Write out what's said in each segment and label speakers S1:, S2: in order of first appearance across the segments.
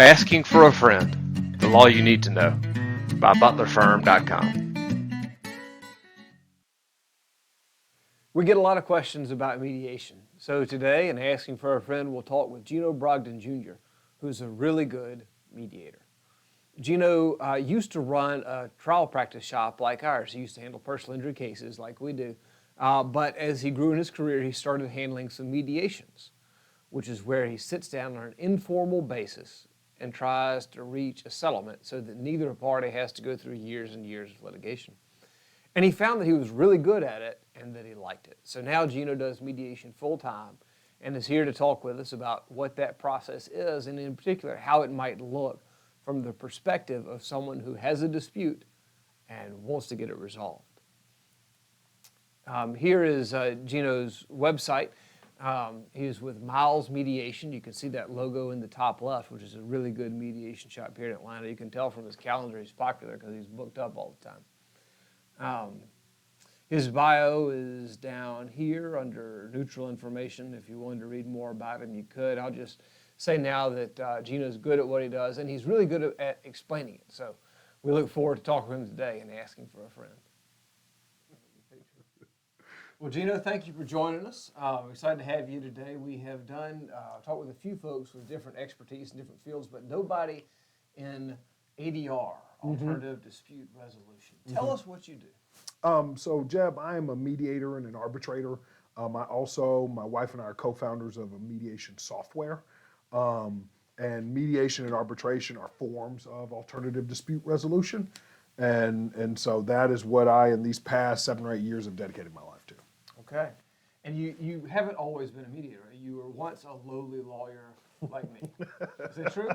S1: Asking for a Friend, the law you need to know, by butlerfirm.com.
S2: We get a lot of questions about mediation. So today, in Asking for a Friend, we'll talk with Gino Brogdon Jr., who's a really good mediator. Gino used to run a trial practice shop like ours. He used to handle personal injury cases like we do. But as he grew in his career, he started handling some mediations, which is where he sits down on an informal basis and tries to reach a settlement so that neither party has to go through years and years of litigation. And he found that he was really good at it and that he liked it. So now Gino does mediation full time and is here to talk with us about what that process is and in particular how it might look from the perspective of someone who has a dispute and wants to get it resolved. Here is Gino's website. He is with Miles Mediation. You can see that logo in the top left, which is a really good mediation shop here in Atlanta. You can tell from his calendar he's popular because he's booked up all the time. His bio is down here under neutral information. If you wanted to read more about him, you could. I'll just say now that Gino's good at what he does, and he's really good at explaining it. So we look forward to talking with him today and asking for a friend. Well, Gino, thank you for joining us. I'm excited to have you today. We have talked with a few folks with different expertise in different fields, but nobody in ADR, Alternative Dispute Resolution. Tell us what you do.
S3: So Jeb, I am a mediator and an arbitrator. My wife and I are co-founders of a mediation software. And mediation and arbitration are forms of alternative dispute resolution. And so that is what I, in these past 7 or 8 years, have dedicated my life to.
S2: Okay. And you haven't always been a mediator. You were once a lowly lawyer like me. Is that true?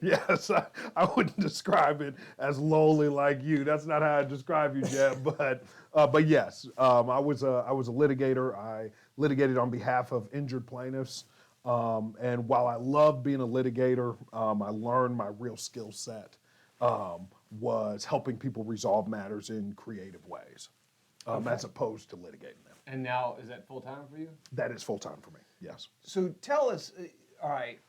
S3: Yes, I wouldn't describe it as lowly like you. That's not how I describe you, Jeb. But yes, I was a litigator. I litigated on behalf of injured plaintiffs. And while I love being a litigator, I learned my real skill set was helping people resolve matters in creative ways, as opposed to litigating them.
S2: And now, is that full-time for you?
S3: That is full-time for me, yes.
S2: So tell us, all right,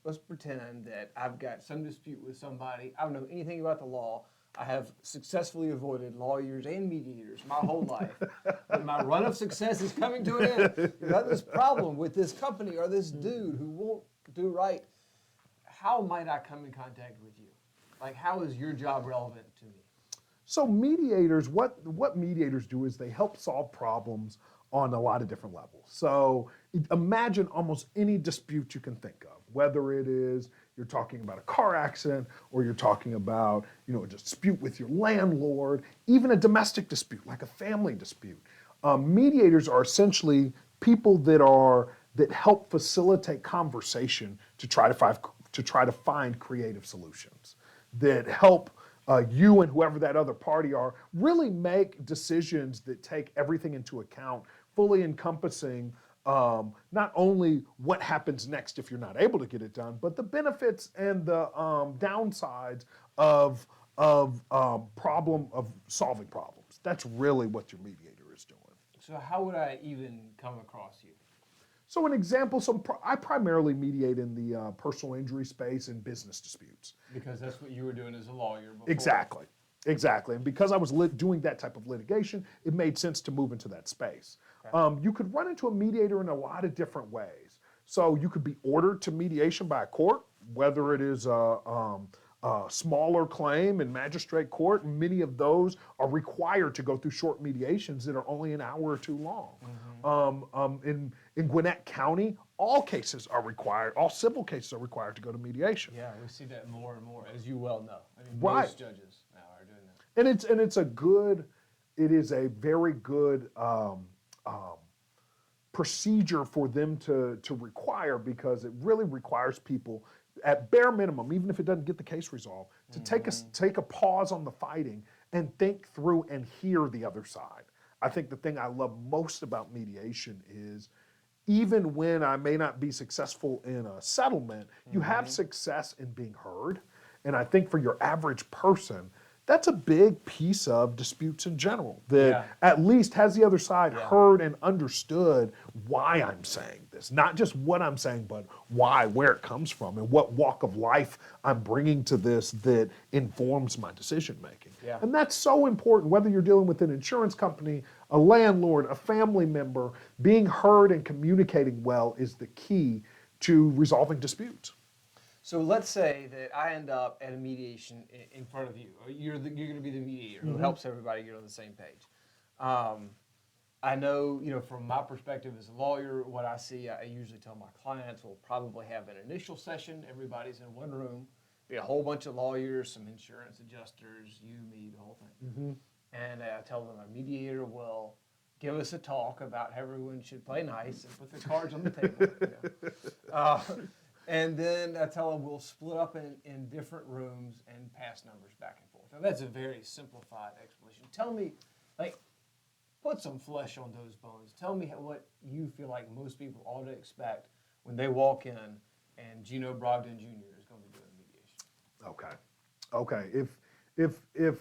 S2: let's pretend that I've got some dispute with somebody. I don't know anything about the law. I have successfully avoided lawyers and mediators my whole life. But my run of success is coming to an end. I've got this problem with this company or this dude who won't do right. How might I come in contact with you? Like, how is your job relevant to me?
S3: So mediators, what mediators do is they help solve problems on a lot of different levels. So imagine almost any dispute you can think of, whether it is you're talking about a car accident or you're talking about a dispute with your landlord, even a domestic dispute like a family dispute. Mediators are essentially people that help facilitate conversation to try to find creative solutions that help you and whoever that other party are really make decisions that take everything into account, fully encompassing not only what happens next if you're not able to get it done, but the benefits and the downsides of solving problems. That's really what your mediator is doing.
S2: So how would I even come across you?
S3: So an example, I primarily mediate in the personal injury space and business disputes.
S2: Because that's what you were doing as a lawyer before.
S3: Exactly. And because I was doing that type of litigation, it made sense to move into that space. Okay. You could run into a mediator in a lot of different ways. So you could be ordered to mediation by a court, whether it is a smaller claim in magistrate court. Many of those are required to go through short mediations that are only an hour or two long. Mm-hmm. In Gwinnett County, all civil cases are required to go to mediation.
S2: Yeah, we see that more and more, as you well know. I mean,
S3: right.
S2: Most judges now are doing that.
S3: And it is a very good procedure for them to require, because it really requires people, at bare minimum, even if it doesn't get the case resolved, to take a pause on the fighting and think through and hear the other side. I think the thing I love most about mediation is, even when I may not be successful in a settlement, you have success in being heard. And I think for your average person, that's a big piece of disputes in general, that at least has the other side heard and understood why I'm saying this. Not just what I'm saying, but why, where it comes from, and what walk of life I'm bringing to this that informs my decision making.
S2: Yeah.
S3: And that's so important, whether you're dealing with an insurance company, a landlord, a family member. Being heard and communicating well is the key to resolving disputes.
S2: So let's say that I end up at a mediation in front of you. You're going to be the mediator who helps everybody get on the same page. I know, from my perspective as a lawyer, what I see, I usually tell my clients we'll probably have an initial session. Everybody's in one room, be a whole bunch of lawyers, some insurance adjusters, you, me, the whole thing. And I tell them our mediator will give us a talk about how everyone should play nice and put their cards on the table. And then I tell them we'll split up in different rooms and pass numbers back and forth. Now, that's a very simplified explanation. Tell me, put some flesh on those bones. Tell me what you feel like most people ought to expect when they walk in and Gino Brogdon Jr. is going to be doing mediation.
S3: Okay. If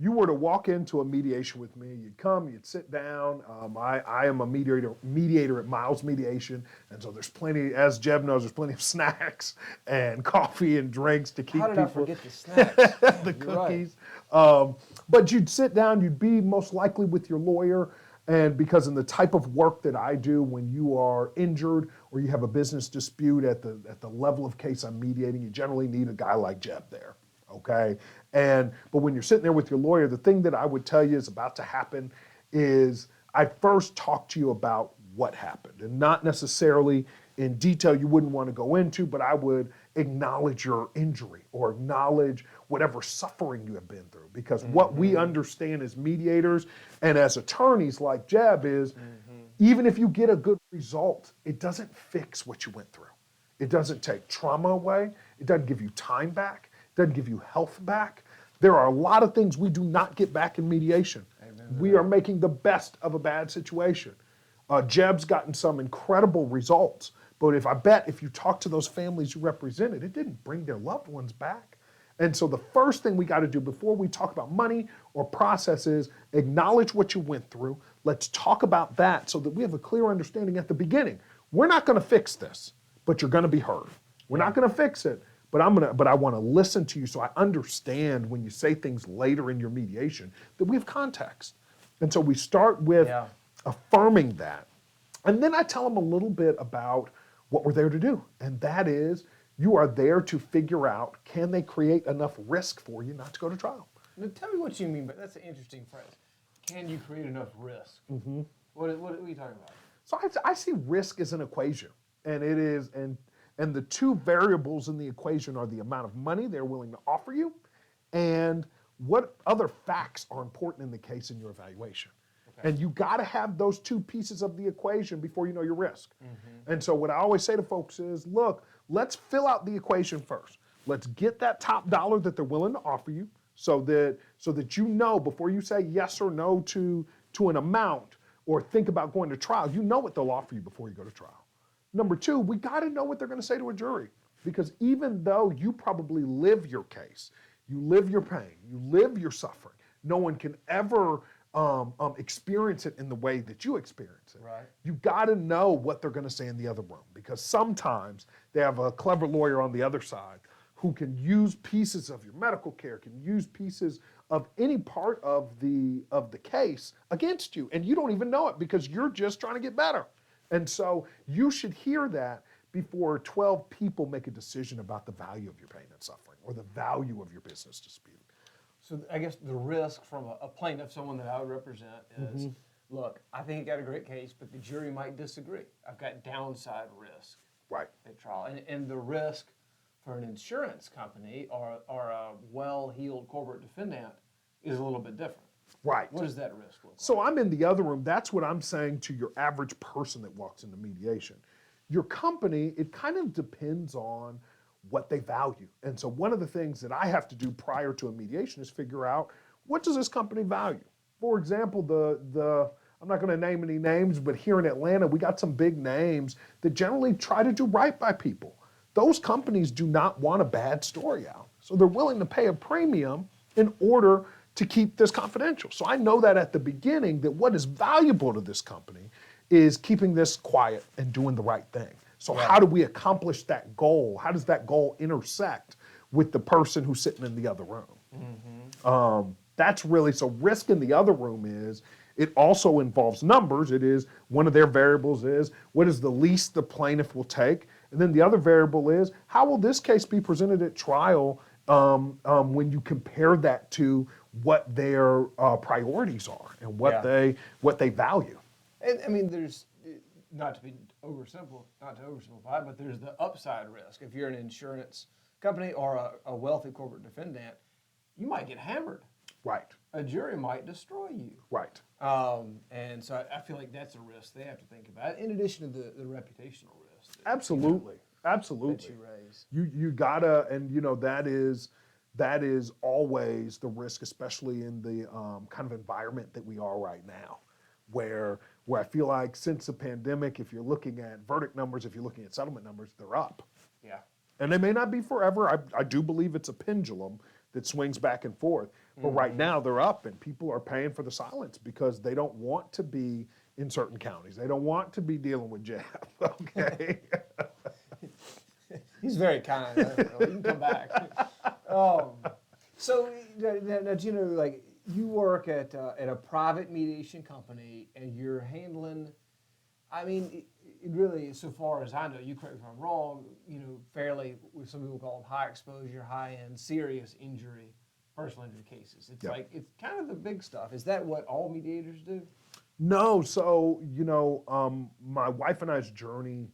S3: you were to walk into a mediation with me, you'd come, you'd sit down. I am a mediator at Miles Mediation, and so there's plenty, as Jeb knows, there's plenty of snacks and coffee and drinks to keep
S2: How did
S3: people.
S2: I forget the snacks?
S3: The
S2: You're right.
S3: cookies. But you'd sit down, you'd be most likely with your lawyer, and because in the type of work that I do, when you are injured or you have a business dispute at the level of case I'm mediating, you generally need a guy like Jeb there. Okay, but when you're sitting there with your lawyer, the thing that I would tell you is about to happen is I first talk to you about what happened, and not necessarily in detail you wouldn't want to go into, but I would acknowledge your injury or acknowledge whatever suffering you have been through, because what we understand as mediators and as attorneys like Jeb is even if you get a good result, it doesn't fix what you went through. It doesn't take trauma away. It doesn't give you time back. Doesn't give you health back. There are a lot of things we do not get back in mediation. We are making the best of a bad situation. Jeb's gotten some incredible results, but if you talk to those families you represented, it didn't bring their loved ones back. And so the first thing we got to do before we talk about money or process is acknowledge what you went through. Let's talk about that so that we have a clear understanding at the beginning. We're not going to fix this, but you're going to be heard. We're not going to fix it. But I want to listen to you so I understand when you say things later in your mediation that we have context. And so we start with affirming that. And then I tell them a little bit about what we're there to do. And that is, you are there to figure out, can they create enough risk for you not to go to trial?
S2: Now, tell me what you mean, but that's an interesting phrase. Can you create enough risk? What are you talking about?
S3: So I see risk as an equation. And it is, and the two variables in the equation are the amount of money they're willing to offer you and what other facts are important in the case in your evaluation. Okay. And you got to have those two pieces of the equation before you know your risk. And so what I always say to folks is, look, let's fill out the equation first. Let's get that top dollar that they're willing to offer you so that you know before you say yes or no to an amount or think about going to trial, you know what they'll offer you before you go to trial. Number two, we got to know what they're going to say to a jury, because even though you probably live your case, you live your pain, you live your suffering, no one can ever experience it in the way that you experience it.
S2: Right.
S3: You got to know what they're going to say in the other room, because sometimes they have a clever lawyer on the other side who can use pieces of your medical care, can use pieces of any part of the case against you, and you don't even know it because you're just trying to get better. And so you should hear that before 12 people make a decision about the value of your pain and suffering or the value of your business dispute.
S2: So I guess the risk from a plaintiff, someone that I would represent, is, look, I think you got a great case, but the jury might disagree. I've got downside risk at trial. And the risk for an insurance company or a well-heeled corporate defendant is a little bit different.
S3: Right.
S2: What does that risk look like?
S3: So I'm in the other room. That's what I'm saying to your average person that walks into mediation. Your company, it kind of depends on what they value. And so one of the things that I have to do prior to a mediation is figure out, what does this company value? For example, I'm not going to name any names, but here in Atlanta, we got some big names that generally try to do right by people. Those companies do not want a bad story out. So they're willing to pay a premium in order to keep this confidential. So I know that at the beginning that what is valuable to this company is keeping this quiet and doing the right thing. So how do we accomplish that goal? How does that goal intersect with the person who's sitting in the other room? That's really, so risk in the other room is, it also involves numbers. It is, one of their variables is, what is the least the plaintiff will take? And then the other variable is, how will this case be presented at trial when you compare that to what their priorities are and what they value.
S2: And I mean, there's, not to oversimplify, but there's the upside risk. If you're an insurance company or a wealthy corporate defendant, you might get hammered.
S3: Right.
S2: A jury might destroy you.
S3: Right.
S2: And so I feel like that's a risk they have to think about, in addition to the reputational risk.
S3: Absolutely. Absolutely.
S2: That you raise.
S3: You gotta, and you know, that is always the risk, especially in the kind of environment that we are right now, where I feel like since the pandemic, if you're looking at verdict numbers, if you're looking at settlement numbers, they're up.
S2: Yeah.
S3: And they may not be forever. I do believe it's a pendulum that swings back and forth. But right now they're up, and people are paying for the silence because they don't want to be in certain counties. They don't want to be dealing with Jeff, okay?
S2: He's very kind. You can come back. So, now, Gino, like, you work at a private mediation company, and you're handling, I mean, it really, so far as I know, you correct me if I'm wrong, you know, fairly, what some people call high exposure, high end, serious injury, personal injury cases. It's like, it's kind of the big stuff. Is that what all mediators do?
S3: No, so, you know, my wife and I's journey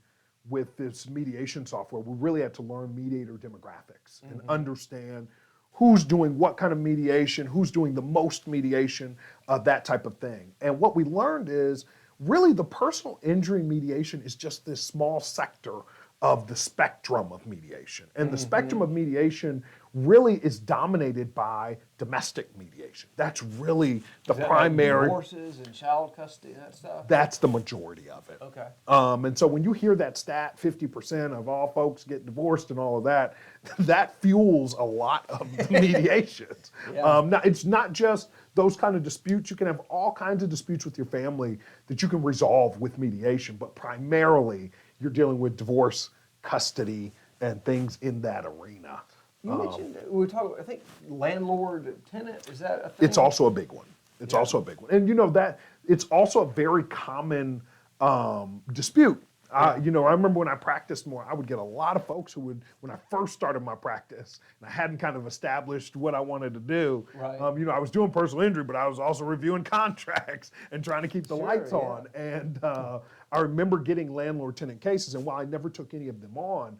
S3: with this mediation software, we really had to learn mediator demographics and understand who's doing what kind of mediation, who's doing the most mediation, that type of thing. And what we learned is really the personal injury mediation is just this small sector of the spectrum of mediation. And the spectrum of mediation really is dominated by domestic mediation. That's really the primary.
S2: Like divorces and child custody and that stuff?
S3: That's the majority of it.
S2: Okay.
S3: And so when you hear that stat, 50% of all folks get divorced and all of that, that fuels a lot of the mediations. Now, it's not just those kind of disputes. You can have all kinds of disputes with your family that you can resolve with mediation, but primarily you're dealing with divorce, custody, and things in that arena.
S2: You mentioned, we were talking, I think, landlord-tenant, is that a thing?
S3: It's also a big one. It's also a big one. And you know that it's also a very common dispute. You know, I remember when I practiced more, I would get a lot of folks who would, when I first started my practice, and I hadn't kind of established what I wanted to do, you know, I was doing personal injury, but I was also reviewing contracts and trying to keep the lights on. And I remember getting landlord-tenant cases, and while I never took any of them on,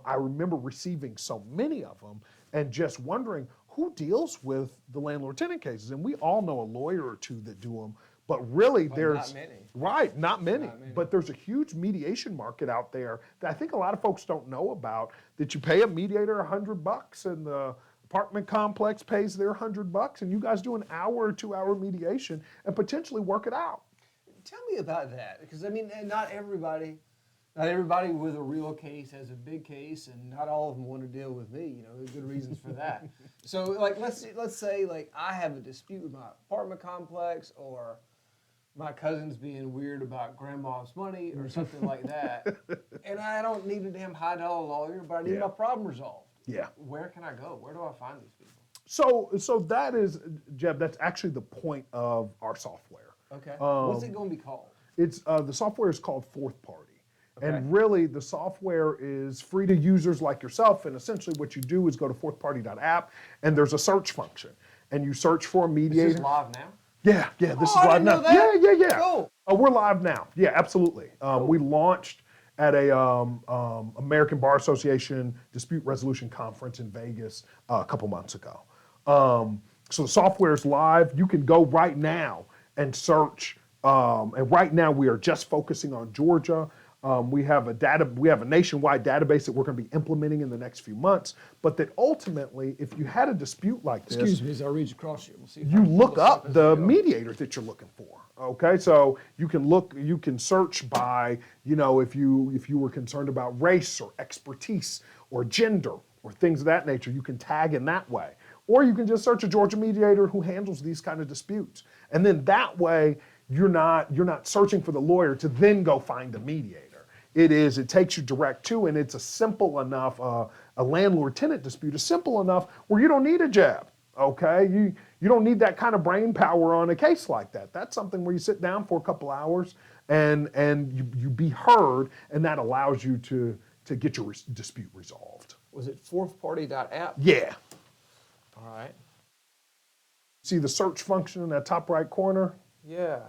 S3: I remember receiving so many of them and just wondering who deals with the landlord-tenant cases. And we all know a lawyer or two that do them, but really there's...
S2: Not many.
S3: Right, not many. But there's a huge mediation market out there that I think a lot of folks don't know about, that you pay a mediator $100 and the apartment complex pays their $100 and you guys do an hour or 2 hour mediation and potentially work it out.
S2: Tell me about that, because I mean, not everybody with a real case has a big case, and not all of them want to deal with me. You know, there's good reasons for that. So, like, let's say, like, I have a dispute with my apartment complex, or my cousin's being weird about grandma's money, or something like that, and I don't need a damn high-dollar lawyer, but I need my problem resolved.
S3: Yeah.
S2: Where can I go? Where do I find these people?
S3: So that is, Jeb, that's actually the point of our software.
S2: Okay. What's it going to be called?
S3: It's the software is called Fourth Party. And really, the software is free to users like yourself, and essentially what you do is go to fourthparty.app, and there's a search function, and you search for a mediator.
S2: Is this live now?
S3: Yeah, this is live now. Yeah.
S2: Cool.
S3: We're live now. Yeah, absolutely. We launched at a American Bar Association Dispute Resolution Conference in Vegas a couple months ago. So the software is live. You can go right now and search. And right now we are just focusing on Georgia. We have a nationwide database that we're going to be implementing in the next few months. But that ultimately, if you had a dispute like this,
S2: excuse me, as I reach across you, we'll see.
S3: You look up the mediator that you're looking for. Okay, so you can search by, you know, if you were concerned about race or expertise or gender or things of that nature, you can tag in that way. Or you can just search a Georgia mediator who handles these kind of disputes. And then that way, you're not searching for the lawyer to then go find a mediator. It takes you direct to, and it's a simple enough, a landlord-tenant dispute is simple enough where you don't need a jab, okay? You don't need that kind of brain power on a case like that. That's something where you sit down for a couple hours and you be heard, and that allows you to get your dispute resolved.
S2: Was it fourthparty.app?
S3: Yeah.
S2: All right.
S3: See the search function in that top right corner?
S2: Yeah.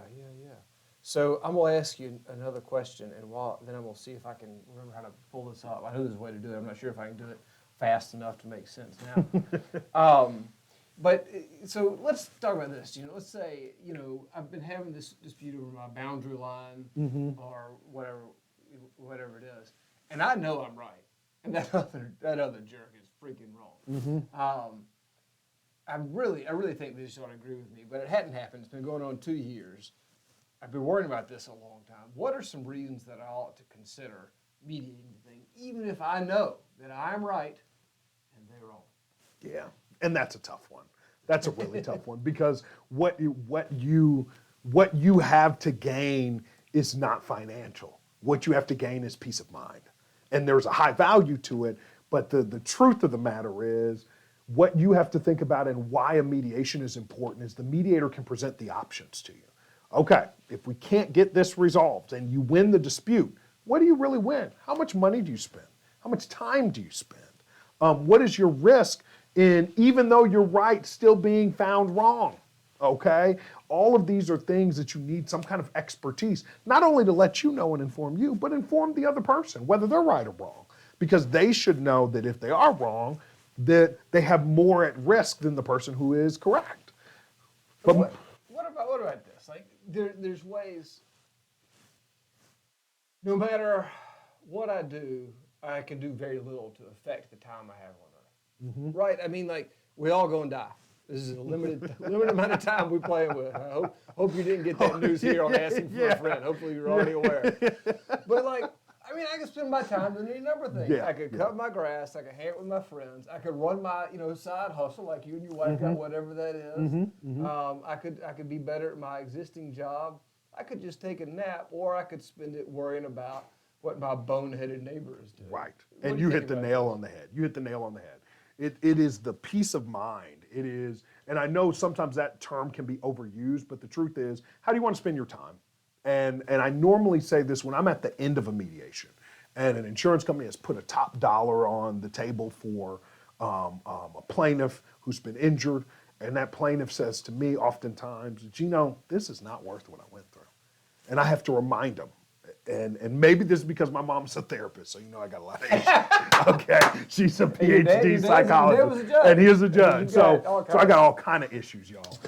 S2: So I'm going to ask you another question, and then I'm going to see if I can remember how to pull this up. I know there's a way to do it. I'm not sure if I can do it fast enough to make sense now. So let's talk about this. Let's say, I've been having this dispute over my boundary line or whatever it is, and I know I'm right, and that other jerk is freaking wrong. I really think they should agree with me, but it hadn't happened. It's been going on 2 years. I've been worrying about this a long time. What are some reasons that I ought to consider mediating the thing, even if I know that I'm right and they're wrong?
S3: Yeah, and that's a tough one. That's a really tough one, because what you have to gain is not financial. What you have to gain is peace of mind, and there's a high value to it. But the truth of the matter is, what you have to think about and why a mediation is important is the mediator can present the options to you. Okay, if we can't get this resolved and you win the dispute, what do you really win? How much money do you spend? How much time do you spend? What is your risk in, even though you're right, still being found wrong? Okay, all of these are things that you need some kind of expertise, not only to let you know and inform you, but inform the other person, whether they're right or wrong, because they should know that if they are wrong, that they have more at risk than the person who is correct.
S2: But what about this? Like, there's ways, no matter what I do, I can do very little to affect the time I have on Earth. Right? I mean, like, we all gonna die. This is a limited amount of time we're playing with. I hope you didn't get that news here on Asking for a Friend. Hopefully you're already aware. But like, I mean, I could spend my time doing any number of things.
S3: Yeah,
S2: I could cut my grass. I could hang out with my friends. I could run my, side hustle like you and your wife got, whatever that is. I could be better at my existing job. I could just take a nap, or I could spend it worrying about what my boneheaded neighbor is doing.
S3: Right, and you hit the nail on the head. You hit the nail on the head. It is the peace of mind. It is, and I know sometimes that term can be overused, but the truth is, how do you want to spend your time? And I normally say this when I'm at the end of a mediation, and an insurance company has put a top dollar on the table for a plaintiff who's been injured, and that plaintiff says to me oftentimes, Gino, this is not worth what I went through. And I have to remind them. And maybe this is because my mom's a therapist, so I got a lot of issues. Okay, she's a PhD psychologist, and he is a judge. So I got all kind of issues, y'all.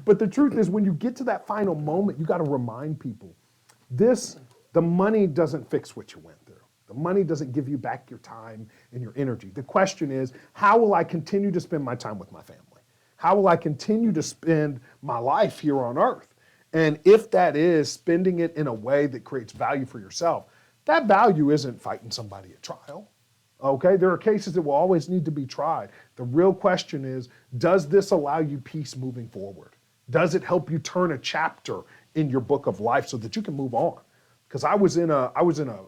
S3: But the truth is, when you get to that final moment, you got to remind people, the money doesn't fix what you went through. The money doesn't give you back your time and your energy. The question is, how will I continue to spend my time with my family? How will I continue to spend my life here on earth? And if that is spending it in a way that creates value for yourself, that value isn't fighting somebody at trial. Okay, there are cases that will always need to be tried. The real question is, does this allow you peace moving forward? Does it help you turn a chapter in your book of life so that you can move on? Because I was in a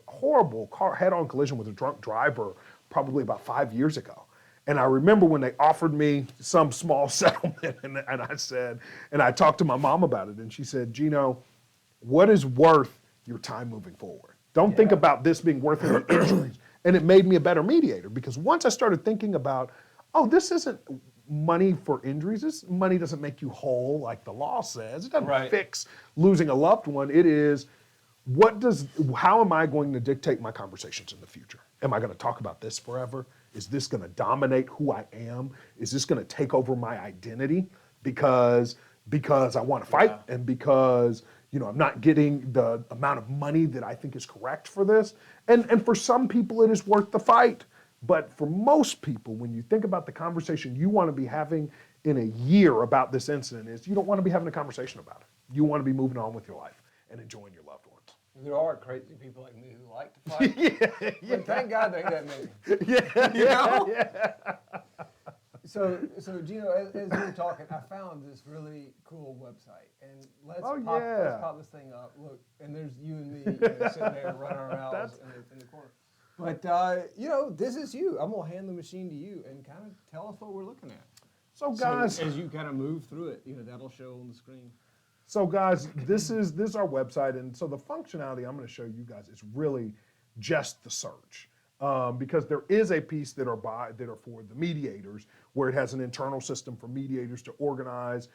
S3: horrible head-on collision with a drunk driver probably about 5 years ago. And I remember when they offered me some small settlement, and I said, and I talked to my mom about it, and she said, Gino, what is worth your time moving forward? Don't think about this being worth any injuries. And it made me a better mediator, because once I started thinking about, this isn't money for injuries. This money doesn't make you whole like the law says. It doesn't fix losing a loved one. It is, how am I going to dictate my conversations in the future? Am I going to talk about this forever? Is this going to dominate who I am? Is this going to take over my identity because I want to fight and because I'm not getting the amount of money that I think is correct for this? And for some people, it is worth the fight. But for most people, when you think about the conversation you want to be having in a year about this incident, is you don't want to be having a conversation about it. You want to be moving on with your life and enjoying your loved ones.
S2: There are crazy people like me who like to fight. But thank God there ain't that many. So Gino, as you were talking, I found this really cool website, and let's pop this thing up. Look, and there's you and me sitting there running our mouths in the corner. But this is you. I'm gonna hand the machine to you and kind of tell us what we're looking at.
S3: So guys,
S2: as you kind of move through it, that'll show on the screen.
S3: So guys, this is our website, and so the functionality I'm going to show you guys is really just the search, because there is a piece that are for the mediators, where it has an internal system for mediators to organize,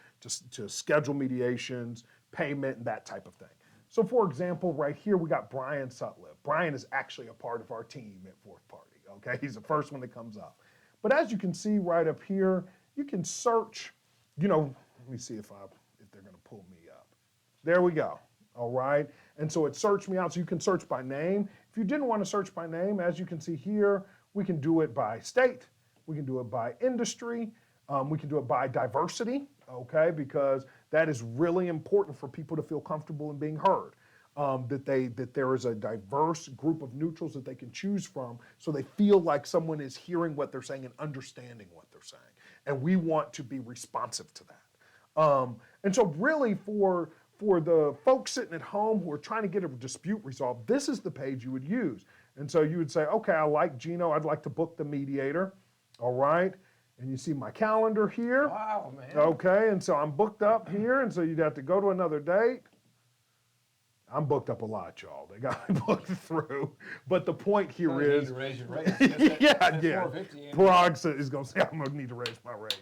S3: to schedule mediations, payment, and that type of thing. So for example, right here we got Brian Sutliff. Brian is actually a part of our team at Fourth Party. Okay, he's the first one that comes up. But as you can see right up here, you can search. Let me see if they're going to pull me up. There we go. All right. And so it searched me out. So you can search by name. If you didn't want to search by name, as you can see here, we can do it by state. We can do it by industry. We can do it by diversity, okay, because that is really important for people to feel comfortable in being heard. That there is a diverse group of neutrals that they can choose from, so they feel like someone is hearing what they're saying and understanding what they're saying. And we want to be responsive to that. And so really for the folks sitting at home who are trying to get a dispute resolved, this is the page you would use. And so you would say, okay, I like Gino, I'd like to book the mediator, all right? And you see my calendar here.
S2: Wow, man.
S3: Okay, and so I'm booked up here, and so you'd have to go to another date. I'm booked up a lot, y'all. They got me booked through. But the point here is,
S2: need to raise your rates.
S3: yeah. Parag is going to say, I'm going to need to raise my rates.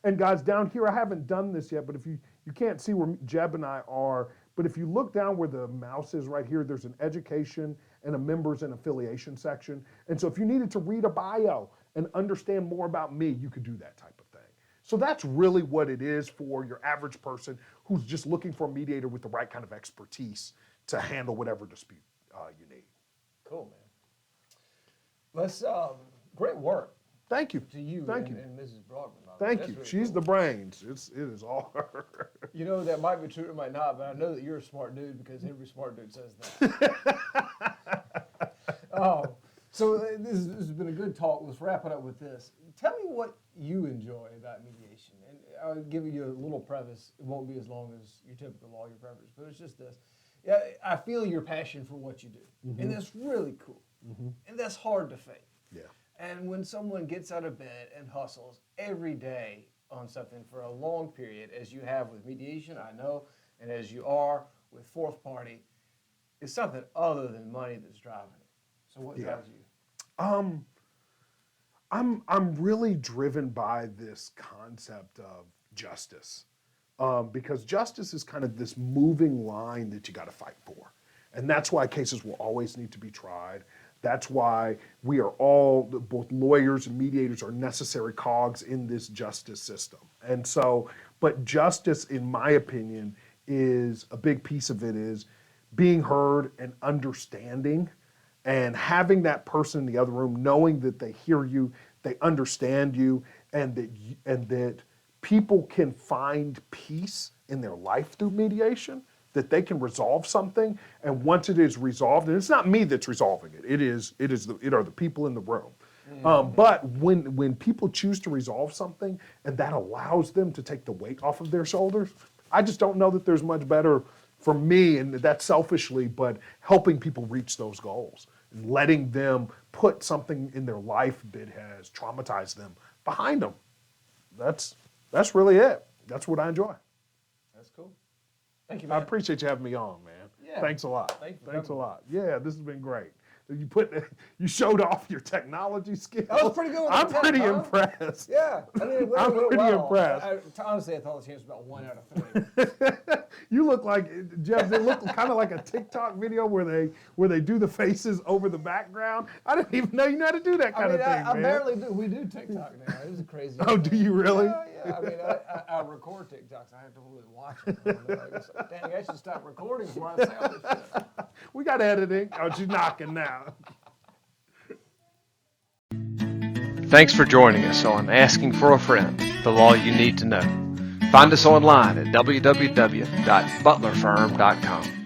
S3: And guys, down here, I haven't done this yet, but if you can't see where Jeb and I are, but if you look down where the mouse is right here, there's an education and a members and affiliation section. And so if you needed to read a bio and understand more about me, you could do that type of thing. So that's really what it is for your average person who's just looking for a mediator with the right kind of expertise to handle whatever dispute you need.
S2: Cool, man. Let's, great work.
S3: Thank you.
S2: To you
S3: Thank
S2: and,
S3: you.
S2: and Mrs. Brogdon.
S3: Thank you.
S2: Really
S3: She's
S2: cool.
S3: the brains. It is all her.
S2: That might be true, it might not, but I know that you're a smart dude because every smart dude says that. So this has been a good talk. Let's wrap it up with this. Tell me what you enjoy about mediation. And I'll give you a little preface. It won't be as long as your typical lawyer preface, but it's just this. Yeah, I feel your passion for what you do, and that's really cool. And that's hard to fake.
S3: Yeah.
S2: And when someone gets out of bed and hustles every day on something for a long period, as you have with mediation, I know, and as you are with Fourth Party, it's something other than money that's driving it. So what drives you?
S3: I'm really driven by this concept of justice, because justice is kind of this moving line that you got to fight for, and that's why cases will always need to be tried. That's why we are all, both lawyers and mediators, are necessary cogs in this justice system. And so, but justice, in my opinion, is a big piece of it is being heard and understanding, and having that person in the other room knowing that they hear you, they understand you, and that people can find peace in their life through mediation, that they can resolve something, and once it is resolved, and it's not me that's resolving it, it are the people in the room. But when people choose to resolve something, and that allows them to take the weight off of their shoulders, I just don't know that there's much better for me, and that's selfishly, but helping people reach those goals, and letting them put something in their life that has traumatized them behind them. That's really it. That's what I enjoy.
S2: That's cool. Thank you, man.
S3: I appreciate you having me on, man.
S2: Yeah.
S3: Thanks a lot.
S2: Thanks
S3: a lot. Yeah, this has been great. You showed off your technology skills.
S2: That was pretty good.
S3: I'm pretty impressed.
S2: Yeah, I mean,
S3: I'm pretty impressed.
S2: Honestly, I thought the chance was about 1 out of 3.
S3: You look like, Jeff, they look kind of like a TikTok video where they do the faces over the background. I didn't even know you know how to do that kind of thing,
S2: I
S3: man.
S2: barely do. We do TikTok now. It was crazy.
S3: Oh, do you really?
S2: Yeah. I mean, I record TikToks. I have to really watch them. Dang, I should stop recording before I say all this shit.
S3: We got editing. Oh, she's knocking now.
S1: Thanks for joining us on Asking for a Friend, the law you need to know. Find us online at www.butlerfirm.com.